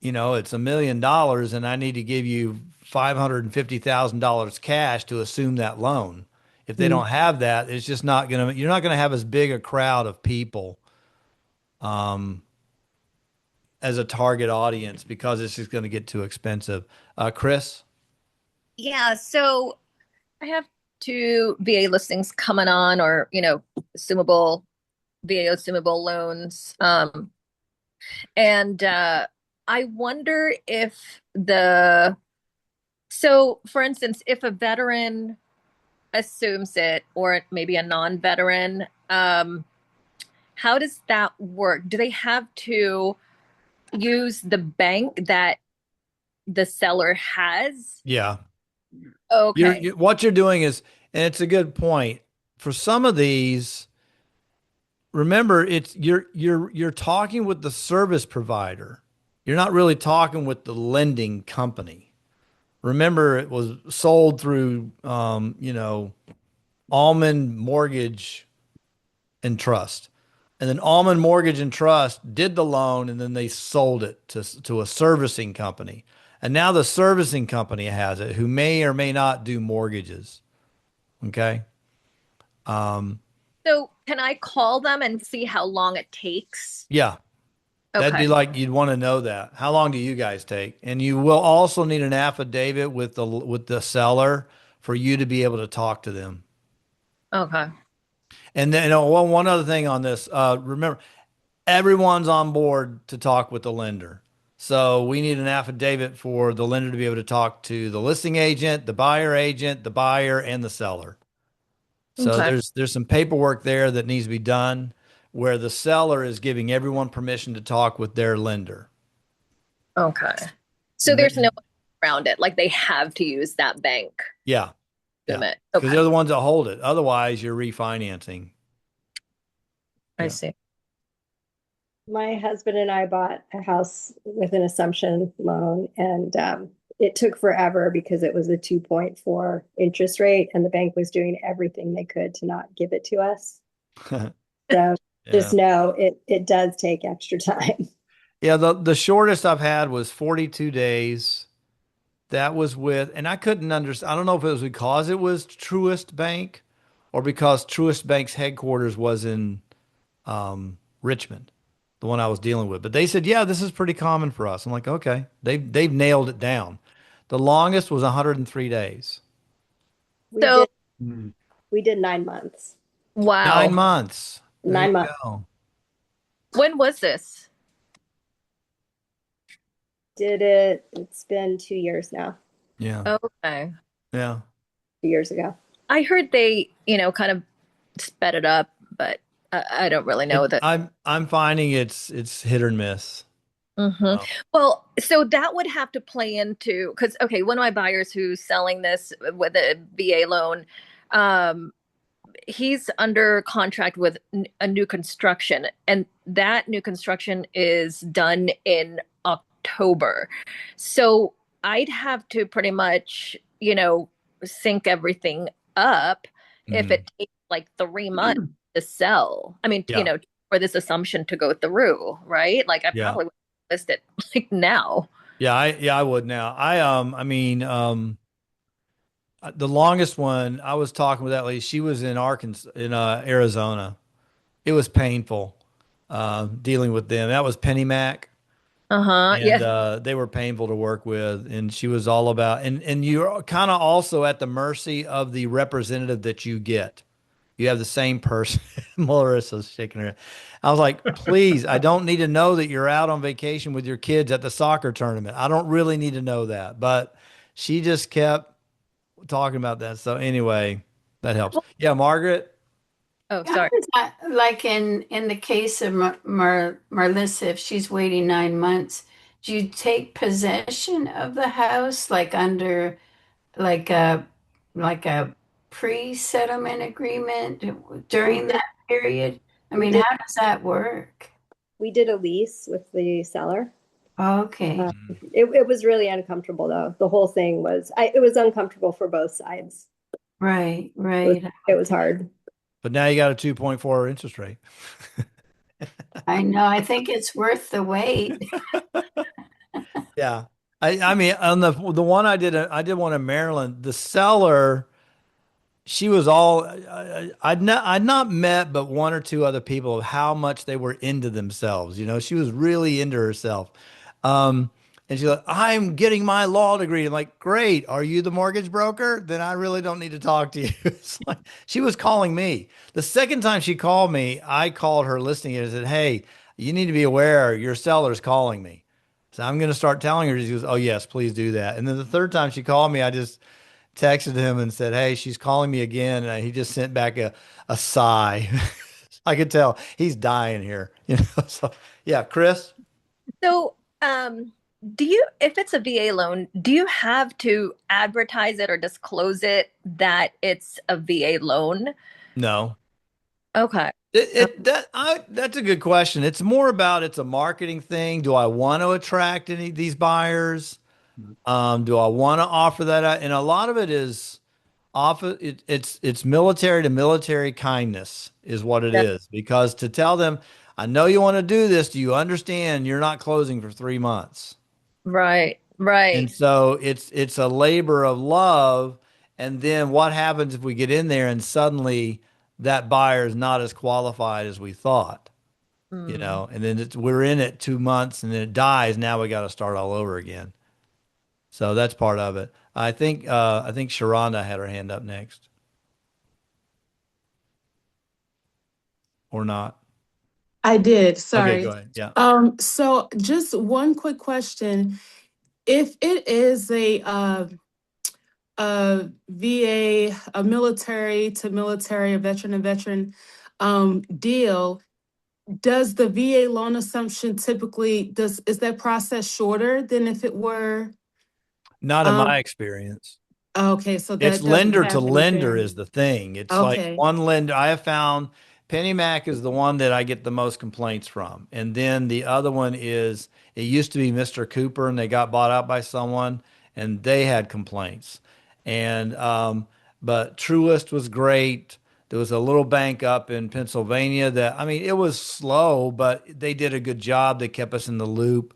it's $1 million and I need to give you $550,000 cash to assume that loan. If they don't have that, it's just you're not going to have as big a crowd of people as a target audience because it's just going to get too expensive. Chris? Yeah, so I have two VA listings coming on, or assumable VA assumable loans. And I wonder if for instance, if a veteran assumes it, or maybe a non-veteran, how does that work? Do they have to use the bank that the seller has? Yeah. Okay. What you're doing is, and it's a good point. For some of these, remember you're talking with the service provider. You're not really talking with the lending company. Remember, it was sold through Almond Mortgage and Trust. And then Almond Mortgage and Trust did the loan and then they sold it to a servicing company. And now the servicing company has it, who may or may not do mortgages. Okay. So can I call them and see how long it takes? Yeah. That'd be Okay. like you'd want to know that. How long do you guys take? And you will also need an affidavit with the seller for you to be able to talk to them. Okay. And then one other thing on this, remember, everyone's on board to talk with the lender. So we need an affidavit for the lender to be able to talk to the listing agent, the buyer, and the seller. So Okay. there's some paperwork there that needs to be done where the seller is giving everyone permission to talk with their lender. Okay. So there's no way around it. Like they have to use that bank. Yeah. Because Because they're the ones that hold it. Otherwise, you're refinancing. I see. My husband and I bought a house with an assumption loan, and it took forever because it was a 2.4 interest rate, and the bank was doing everything they could to not give it to us. So just know it does take extra time. Yeah, the shortest I've had was 42 days. That was and I couldn't understand. I don't know if it was because it was Truist Bank or because Truist Bank's headquarters was in Richmond, the one I was dealing with. But they said, yeah, this is pretty common for us. I'm like, okay, they've nailed it down. The longest was 103 days. We So- did 9 months. Wow. 9 months. There 9 you months. go. When was this? did it. It's been 2 years now, Yeah. Okay. Yeah. 2 years ago. I heard they, kind of sped it up, but I don't really know that. I'm finding it's hit or miss. Hmm. Um, Well, so that would have to play into, because okay, one of my buyers who's selling this with a VA loan, um, he's under contract with a new construction, and that new construction is done in October. So I'd have to pretty much, sync everything up if mhm. it takes like 3 months to sell. I mean, Yeah. for this assumption to go through, right? Like I Yeah. probably would list it like now. Yeah, I would now. I mean, the longest one I was talking with that lady, she was in Arkansas, in Arizona. It was painful dealing with them. That was Penny Mac, Uh-huh. and Yeah. they were painful to work with. And she was all about, and you're kind of also at the mercy of the representative that you get. You have the same person. Marissa's shaking her head. I was like, please, I don't need to know that you're out on vacation with your kids at the soccer tournament. I don't really need to know that. But she just kept talking about that. So anyway, that helps. Yeah, Margaret. Oh, How sorry. does that, like in the case of Marlissa, if she's waiting 9 months, do you take possession of the house like under like a like a pre-settlement agreement We during did that period? I we mean, did how does that work? we did a lease with the seller. Okay, Mhm. It was really uncomfortable though. The whole thing was it was uncomfortable for both sides. right, It was, right. it was hard. But now you got a 2.4 interest rate. I know. I think it's worth the wait. Yeah. I mean, on the one I did one in Maryland, the seller, she was all I'd not met but one or two other people of how much they were into themselves. She was really into herself. Um, and she's like, I'm getting my law degree. I'm like, great. Are you the mortgage broker? Then I really don't need to talk to you. It's like she was calling me. The second time she called me, I called her listing it and said, hey, you need to be aware your seller's calling me. So I'm going to start telling her. She goes, oh, yes, please do that. And then the third time she called me, I just texted him and said, hey, she's calling me again. And he just sent back a sigh. I could tell he's dying here. So, yeah, Chris. So, if it's a VA loan, do you have to advertise it or disclose it that it's a VA loan? No. Okay. That's a good question. It's more about it's a marketing thing. Do I want to attract any of these buyers? Do I want to offer that out? And a lot of it is it's military to military kindness is what it Yeah. is. Because to tell them, I know you want to do this. Do you understand you're not closing for 3 months? Right. And Right. so it's a labor of love. And then what happens if we get in there and suddenly that buyer is not as qualified as we thought? Mm. And then we're in it 2 months and then it dies. Now we got to start all over again. So that's part of it. I think Sharonda had her hand up next or not. I did, Okay, go sorry. ahead. Yeah. So just one quick question. If it is a VA, a military to military, a veteran to veteran deal, does the VA loan assumption typically is that process shorter than if it were Not in my um experience. okay, so It's that doesn't lender to have any lender is bearing. the thing. It's like Okay. one lender. I have found Penny Mac is the one that I get the most complaints from. And then the other one is it used to be Mr. Cooper and they got bought out by someone and they had complaints. And but Truist was great. There was a little bank up in Pennsylvania that I mean it was slow, but they did a good job. They kept us in the loop,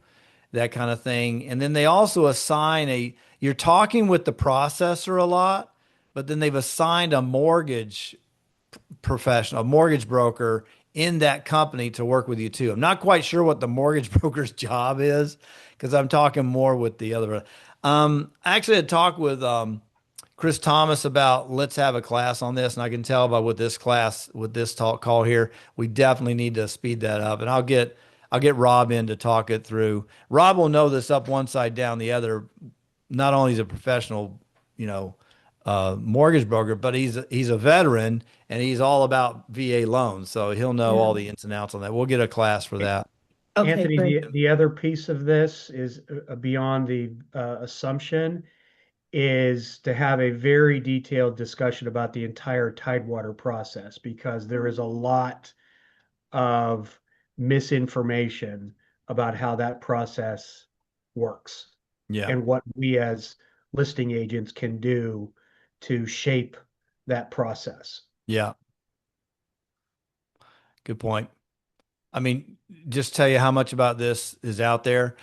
that kind of thing. And then they also assign you're talking with the processor a lot, but then they've assigned a mortgage professional, a mortgage broker in that company to work with you too. I'm not quite sure what the mortgage broker's job is because I'm talking more with the other. I actually had talked with Chris Thomas about let's have a class on this, and I can tell by with this class, with this talk call here, we definitely need to speed that up. And I'll get Rob in to talk it through. Rob will know this up one side, down the other. Not only is a professional, you know, mortgage broker, but he's a veteran and he's all about VA loans. So he'll know all Yeah. the ins and outs on that. We'll get a class for that. Okay, Anthony, great. the other piece of this is beyond the assumption is to have a very detailed discussion about the entire Tidewater process because there is a lot of misinformation about how that process works Yeah. and what we as listing agents can do to shape that process. Yeah. Good point. I mean, just tell you how much about this is out there.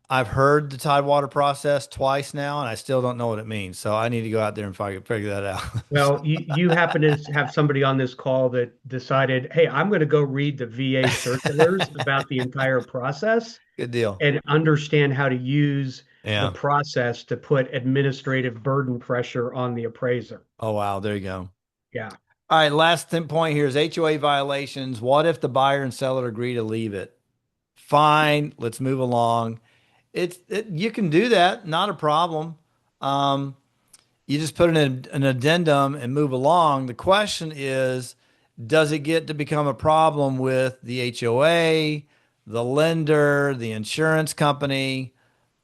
I've heard the Tidewater process twice now, and I still don't know what it means. So I need to go out there and figure that out. Well, you happen to have somebody on this call that decided, hey, I'm going to go read the VA circulars about the entire process Good deal. and understand how to use the Yeah. process to put administrative burden pressure on the appraiser. Oh, wow. There you go. Yeah. All right. Last point here is HOA violations. What if the buyer and seller agree to leave it? Fine. Let's move along. You can do that. Not a problem. Um, you just put an addendum and move along. The question is, does it get to become a problem with the HOA, the lender, the insurance company?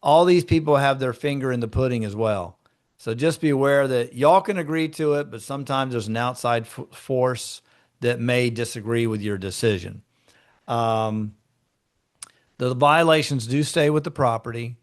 All these people have their finger in the pudding as well. So just be aware that y'all can agree to it, but sometimes there's an outside force that may disagree with your decision. Um, the violations do stay with the property.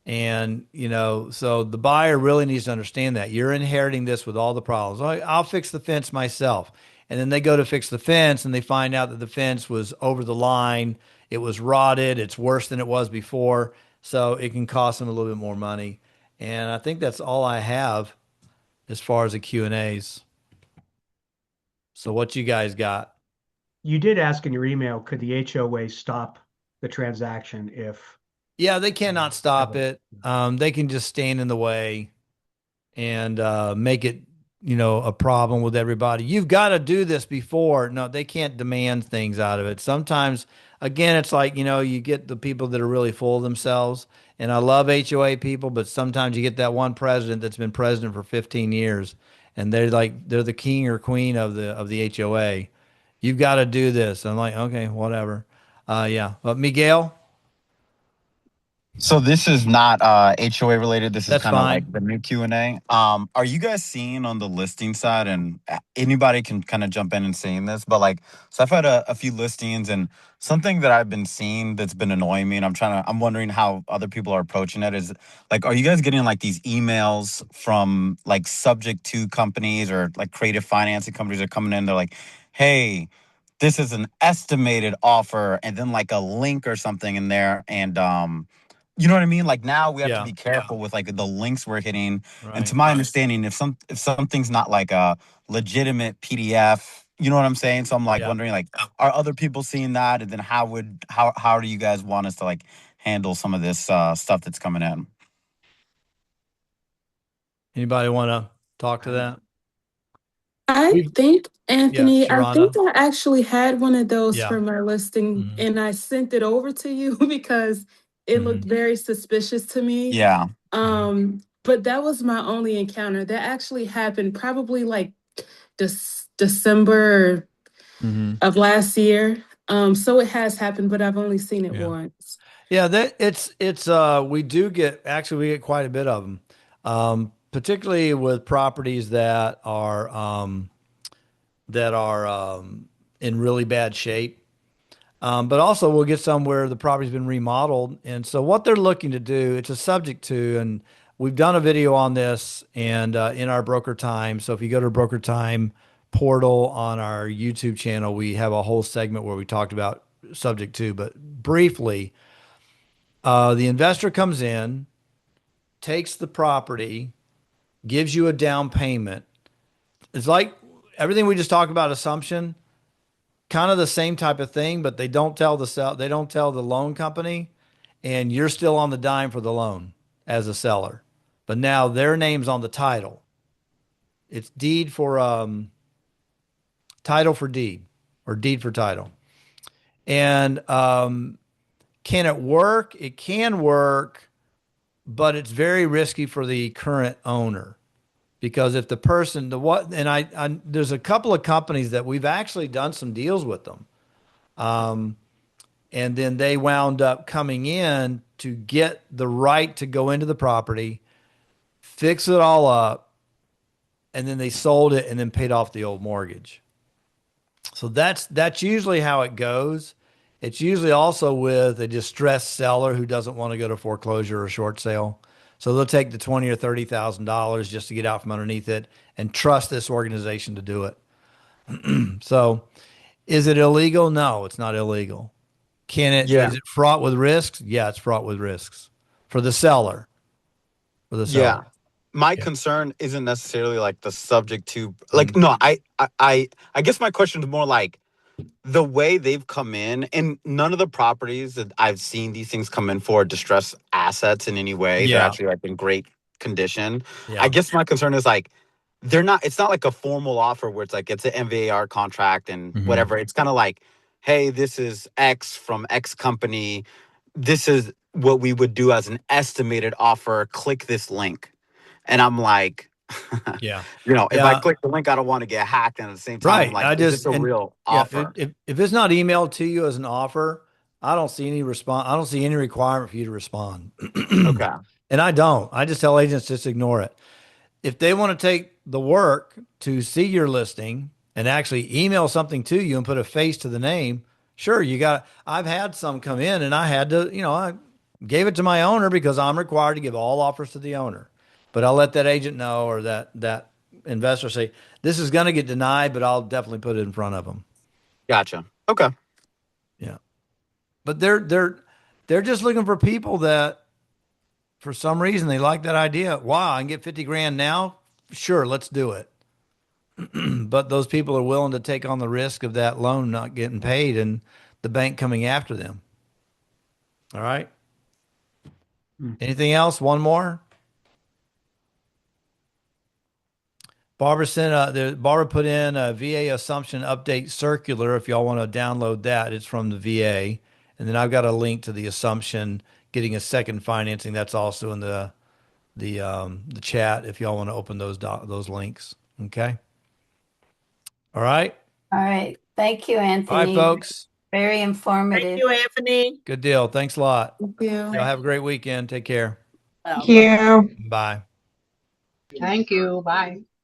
And, you know, so the buyer really needs to understand that you're inheriting this with all the problems. I'll fix the fence myself. And then they go to fix the fence and they find out that the fence was over the line. It was rotted. It's worse than it was before. So it can cost them a little bit more money. And I think that's all I have as far as the Q&As. So what you guys got? You did ask in your email, could the HOA stop the transaction if Yeah, they cannot stop it. They can just stand in the way and make it, you know, a problem with everybody. You've got to do this before. No, they can't demand things out of it. Sometimes, again, it's like, you know, you get the people that are really full of themselves. And I love HOA people, but sometimes you get that one president that's been president for 15 years and they're the king or queen of the HOA. You've got to do this. I'm like, okay, whatever. Yeah. But Miguel, So this is not HOA related. This is that's kind of like fine. the new Q&A. Are you guys seeing on the listing side, and anybody can kind of jump in and saying this, but like, so I've had a few listings, and something that I've been seeing that's been annoying me, and I'm wondering how other people are approaching it is like, are you guys getting like these emails from like subject to companies or like creative financing companies are coming in, they're like, hey, this is an estimated offer, and then like a link or something in there, and you know what I mean? Like now we have to Yeah. be careful with like the links we're hitting. And to Right. my understanding, if something's not like a legitimate PDF, you know what I'm saying? So I'm like Yeah. wondering like, are other people seeing that? And then how do you guys want us to like handle some of this stuff that's coming in? Anybody want to talk to that? I We've, think, yeah, Anthony, I think Sharonda. I actually had one of those Yeah. for my listing Hmm. and I sent it over to you because it looked Hmm. very suspicious to me. Yeah. But that was my only encounter. That actually happened probably like December Hmm. of last year. So it has happened, but I've only seen it Yeah. once. Yeah, that it's we get quite a bit of them. Particularly with properties that are in really bad shape. But also we'll get some where the property's been remodeled. And so what they're looking to do, it's a subject to, and we've done a video on this and in our broker time. So if you go to broker time portal on our YouTube channel, we have a whole segment where we talked about subject to, but briefly, the investor comes in, takes the property, gives you a down payment. It's like everything we just talked about assumption, kind of the same type of thing, but they don't tell the loan company, and you're still on the dime for the loan as a seller. But now their name's on the title. It's deed for title for deed or deed for title. And Can it work? It can work, but it's very risky for the current owner. Because if the person, there's a couple of companies that we've actually done some deals with them. And then they wound up coming in to get the right to go into the property, fix it all up, and then they sold it and then paid off the old mortgage. So that's usually how it goes. It's usually also with a distressed seller who doesn't want to go to foreclosure or short sale. So they'll take the $20,000 or $30,000 just to get out from underneath it and trust this organization to do it. So is it illegal? No, it's not illegal. Yeah. Is it fraught with risks? Yeah, it's fraught with risks for the seller. For the Yeah. seller. My Yeah. concern isn't necessarily like the subject to like Mhm. no, I guess my question is more like the way they've come in, and none of the properties that I've seen these things come in for distressed assets in any way. They're Yeah. actually like in great condition. I Yeah. guess my concern is like it's not like a formal offer where it's like it's an MVAR contract and Mhm. whatever. It's kind of like, hey, this is X from X company. This is what we would do as an estimated offer. Click this link. And I'm like, Yeah. if I Yeah. click the link, I don't want to get hacked. And at the same time, I'm Right. like, is this a real Yeah, offer? if it's not emailed to you as an offer, I don't see any response. I don't see any requirement for you to respond. Okay. And I don't. I just tell agents just ignore it. If they want to take the work to see your listing and actually email something to you and put a face to the name, sure, I've had some come in and I had to, I gave it to my owner because I'm required to give all offers to the owner. But I'll let that agent know or that investor say, this is going to get denied, but I'll definitely put it in front of them. Gotcha. Okay. Yeah. But they're just looking for people that for some reason they like that idea. Wow, I can get 50 grand now. Sure, let's do it. But those people are willing to take on the risk of that loan not getting paid and the bank coming after them. All right. Anything else? One more. Barbara put in a VA assumption update circular. If y'all want to download that, it's from the VA. And then I've got a link to the assumption getting a second financing. That's also in the chat. If y'all want to open those links. Okay. All right. All right. Thank you, All right, Anthony. folks. Very informative. Thank you, Anthony. Good deal. Thanks a lot. Thank you. Y'all have a great weekend. Take care. Thank you. Bye. Thank you. Bye.